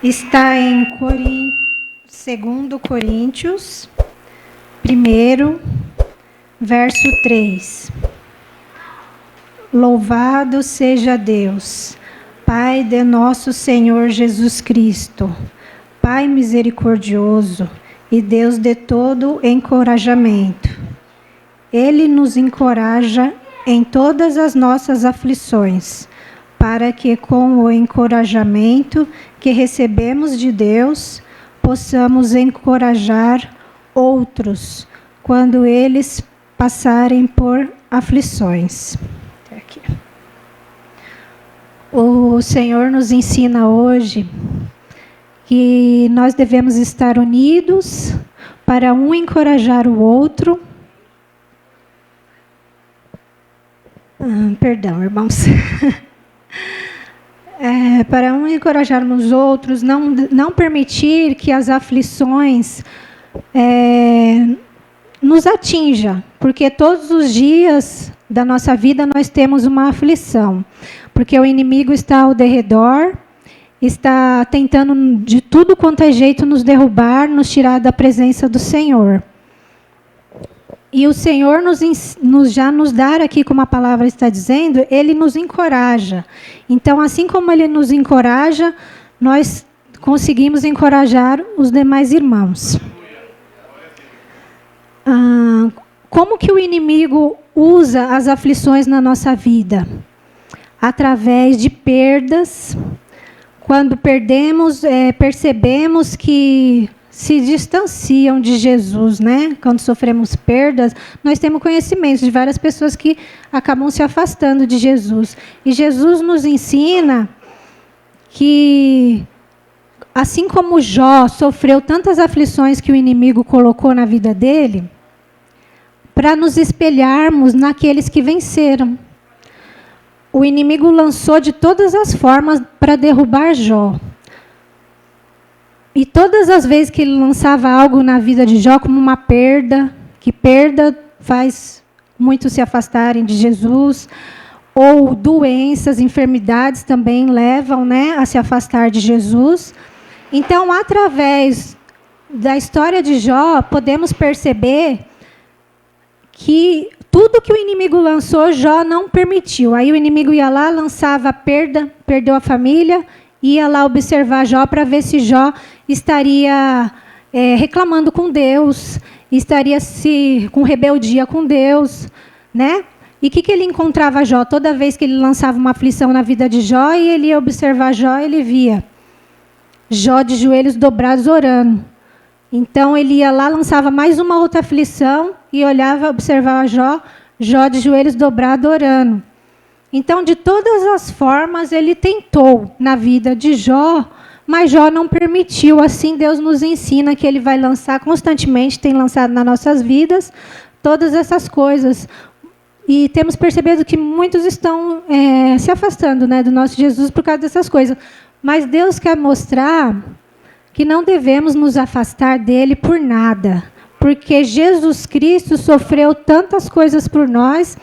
Está em 2 Coríntios, 1, verso 3. Louvado seja Deus, Pai de nosso Senhor Jesus Cristo, Pai misericordioso e Deus de todo encorajamento. Ele nos encoraja em todas as nossas aflições, para que com o encorajamento que recebemos de Deus, possamos encorajar outros quando eles passarem por aflições. Aqui. O Senhor nos ensina hoje que nós devemos estar unidos para um encorajar o outro. Perdão, irmãos. Para um encorajarmos os outros, não permitir que as aflições nos atinjam, porque todos os dias da nossa vida nós temos uma aflição, porque o inimigo está ao derredor, está tentando de tudo quanto é jeito nos derrubar, nos tirar da presença do Senhor. E o Senhor já nos dá aqui, como a palavra está dizendo, Ele nos encoraja. Então, assim como Ele nos encoraja, nós conseguimos encorajar os demais irmãos. Como que o inimigo usa as aflições na nossa vida? Através de perdas. Quando perdemos, percebemos que se distanciam de Jesus, né? Quando sofremos perdas, nós temos conhecimento de várias pessoas que acabam se afastando de Jesus. E Jesus nos ensina que, assim como Jó sofreu tantas aflições que o inimigo colocou na vida dele, para nos espelharmos naqueles que venceram. O inimigo lançou de todas as formas para derrubar Jó. E todas as vezes que ele lançava algo na vida de Jó, como uma perda, que perda faz muitos se afastarem de Jesus, ou doenças, enfermidades também levam, né, a se afastar de Jesus. Então, através da história de Jó, podemos perceber que tudo que o inimigo lançou, Jó não permitiu. Aí o inimigo ia lá, lançava a perda, perdeu a família, ia lá observar Jó para ver se Jó estaria reclamando com Deus, estaria com rebeldia com Deus, né? E o que ele encontrava Jó? Toda vez que ele lançava uma aflição na vida de Jó e ele ia observar Jó, ele via Jó de joelhos dobrados orando. Então ele ia lá, lançava mais uma outra aflição e olhava, observava Jó de joelhos dobrados orando. Então, de todas as formas, ele tentou na vida de Jó, mas Jó não permitiu. Assim, Deus nos ensina que Ele vai lançar constantemente, tem lançado nas nossas vidas, todas essas coisas. E temos percebido que muitos estão se afastando, né, do nosso Jesus por causa dessas coisas. Mas Deus quer mostrar que não devemos nos afastar dEle por nada, porque Jesus Cristo sofreu tantas coisas por nós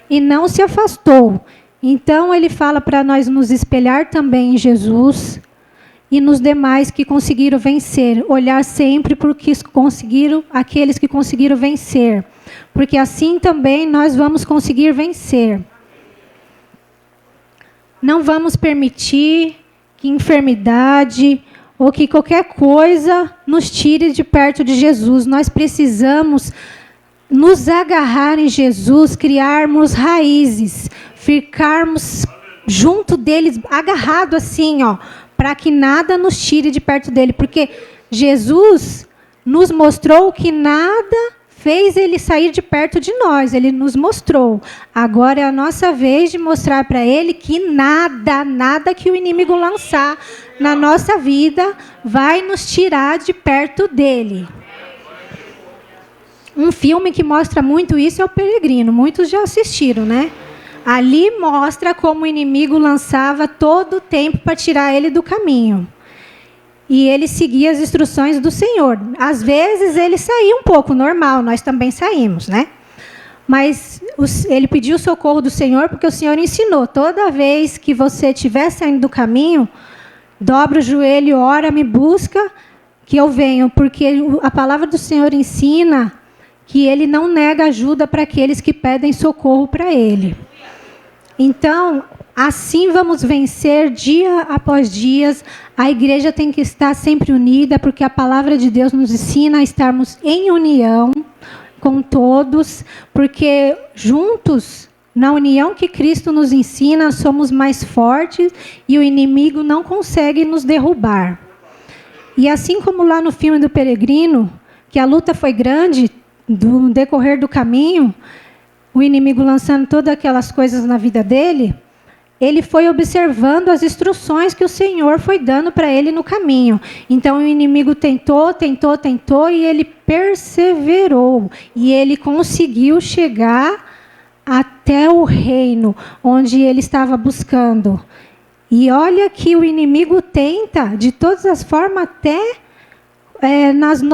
e não se afastou. Então, ele fala para nós nos espelhar também em Jesus e nos demais que conseguiram vencer. Olhar sempre para aqueles que conseguiram vencer. Porque assim também nós vamos conseguir vencer. Não vamos permitir que enfermidade ou que qualquer coisa nos tire de perto de Jesus. Nós precisamos nos agarrar em Jesus, criarmos raízes, ficarmos junto deles, agarrado assim, para que nada nos tire de perto dele, porque Jesus nos mostrou que nada fez ele sair de perto de nós, ele nos mostrou. Agora é a nossa vez de mostrar para ele que nada que o inimigo lançar na nossa vida vai nos tirar de perto dele. Um filme que mostra muito isso é O Peregrino. Muitos já assistiram, né? Ali mostra como o inimigo lançava todo o tempo para tirar ele do caminho. E ele seguia as instruções do Senhor. Às vezes ele saía um pouco, normal, nós também saímos, né? Mas ele pediu o socorro do Senhor porque o Senhor ensinou. Toda vez que você estiver saindo do caminho, dobra o joelho, ora, me busca, que eu venho, porque a palavra do Senhor ensina que Ele não nega ajuda para aqueles que pedem socorro para Ele. Então, assim vamos vencer dia após dia. A igreja tem que estar sempre unida, porque a palavra de Deus nos ensina a estarmos em união com todos, porque juntos, na união que Cristo nos ensina, somos mais fortes e o inimigo não consegue nos derrubar. E assim como lá no filme do Peregrino, que a luta foi grande no decorrer do caminho, o inimigo lançando todas aquelas coisas na vida dele, ele foi observando as instruções que o Senhor foi dando para ele no caminho. Então, o inimigo tentou, e ele perseverou. E ele conseguiu chegar até o reino onde ele estava buscando. E olha que o inimigo tenta, de todas as formas, até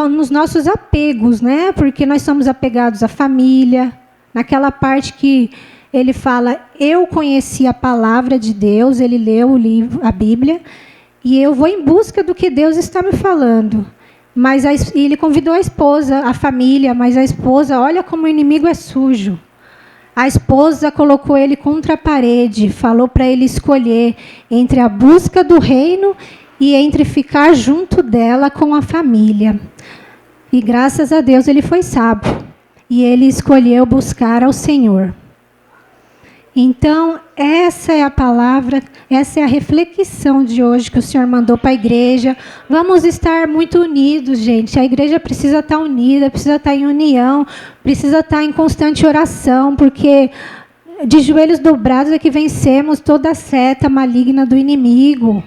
nos nossos apegos, né? Porque nós somos apegados à família. Naquela parte que ele fala, eu conheci a palavra de Deus, ele leu o livro, a Bíblia, e eu vou em busca do que Deus está me falando. Mas ele convidou a esposa, a família, mas a esposa, olha como o inimigo é sujo. A esposa colocou ele contra a parede, falou para ele escolher entre a busca do reino e entre ficar junto dela com a família. E graças a Deus ele foi sábio. E ele escolheu buscar ao Senhor. Então, essa é a palavra, essa é a reflexão de hoje que o Senhor mandou para a igreja. Vamos estar muito unidos, gente. A igreja precisa estar unida, precisa estar em união, precisa estar em constante oração, porque de joelhos dobrados é que vencemos toda a seta maligna do inimigo.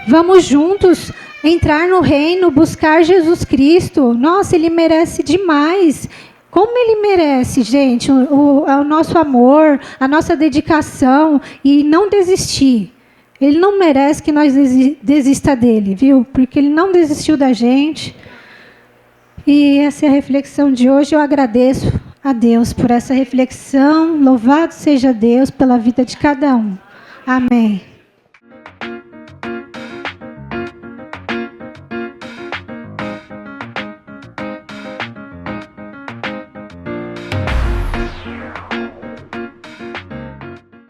Vamos juntos entrar no reino, buscar Jesus Cristo. Nossa, Ele merece demais. Como Ele merece, gente, o nosso amor, a nossa dedicação e não desistir. Ele não merece que nós desista dele, viu? Porque Ele não desistiu da gente. E essa é a reflexão de hoje. Eu agradeço a Deus por essa reflexão. Louvado seja Deus pela vida de cada um. Amém.